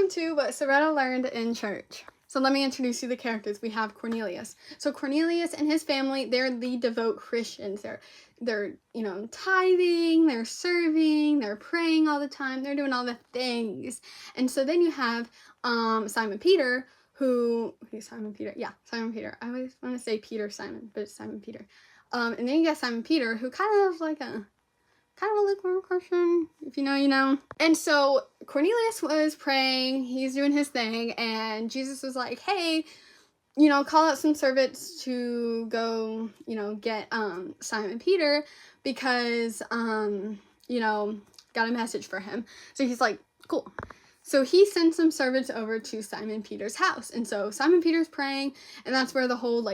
on to what Soretta learned in church. So let me introduce you to the characters. We have Cornelius. So Cornelius and his family, they're the devout Christians. They're tithing, they're serving, they're praying all the time, they're doing all the things. And so then you have Simon Peter, Simon Peter. I always want to say Peter Simon, but it's Simon Peter. And then you got Simon Peter, who kind of a lukewarm Christian, if you know, you know. And so Cornelius was praying, he's doing his thing, and Jesus was like, hey, call out some servants to go, get Simon Peter because, got a message for him. So he's like, cool. So he sends some servants over to Simon Peter's house. And so Simon Peter's praying, and that's where the whole,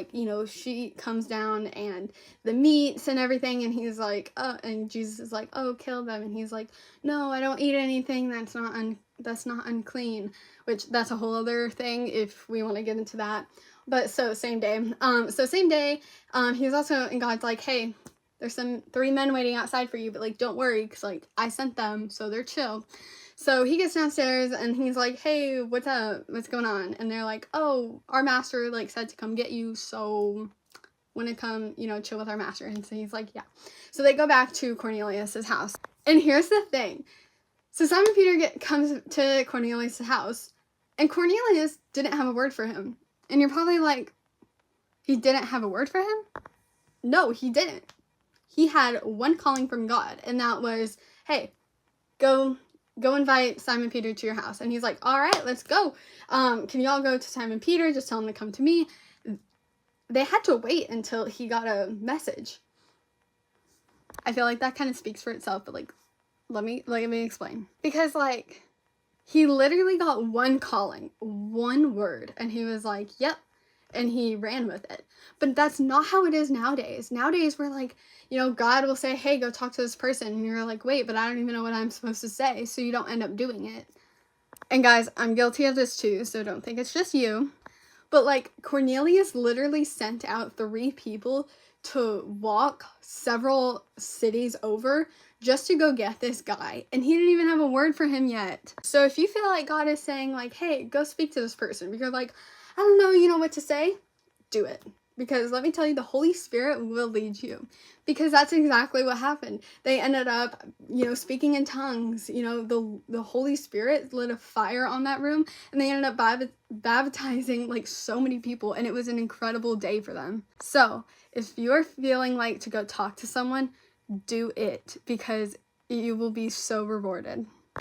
sheet comes down and the meats and everything. And he's like, and Jesus is like, oh, kill them. And he's like, no, I don't eat anything that's not unclean, which that's a whole other thing if we want to get into that. But same day, he's also, and God's like, hey, there's 3 men waiting outside for you, but don't worry, because I sent them, so they're chill. So he gets downstairs and he's like, hey, what's up? What's going on? And they're like, oh, our master said to come get you, so want to come, chill with our master. And so he's like, yeah. So they go back to Cornelius's house. And here's the thing. So Simon Peter comes to Cornelius' house, and Cornelius didn't have a word for him. And you're probably like, he didn't have a word for him? No, he didn't. He had one calling from God, and that was, hey, go invite Simon Peter to your house. And he's like, all right, let's go. Can y'all go to Simon Peter? Just tell him to come to me. They had to wait until he got a message. I feel like that kind of speaks for itself, but let me explain. Because he literally got one calling, one word, and he was like, yep, and he ran with it. But that's not how it is nowadays. Nowadays, we're God will say, hey, go talk to this person, and you're like, wait, but I don't even know what I'm supposed to say, so you don't end up doing it. And guys, I'm guilty of this too, so don't think it's just you. But Cornelius literally sent out 3 people to walk several cities over just to go get this guy, and he didn't even have a word for him yet. So if you feel like God is saying hey, go speak to this person because I don't know, what to say, do it. Because let me tell you, the Holy Spirit will lead you. Because that's exactly what happened. They ended up, speaking in tongues. The Holy Spirit lit a fire on that room, and they ended up baptizing so many people, and it was an incredible day for them. So if you're feeling to go talk to someone, do it, because you will be so rewarded.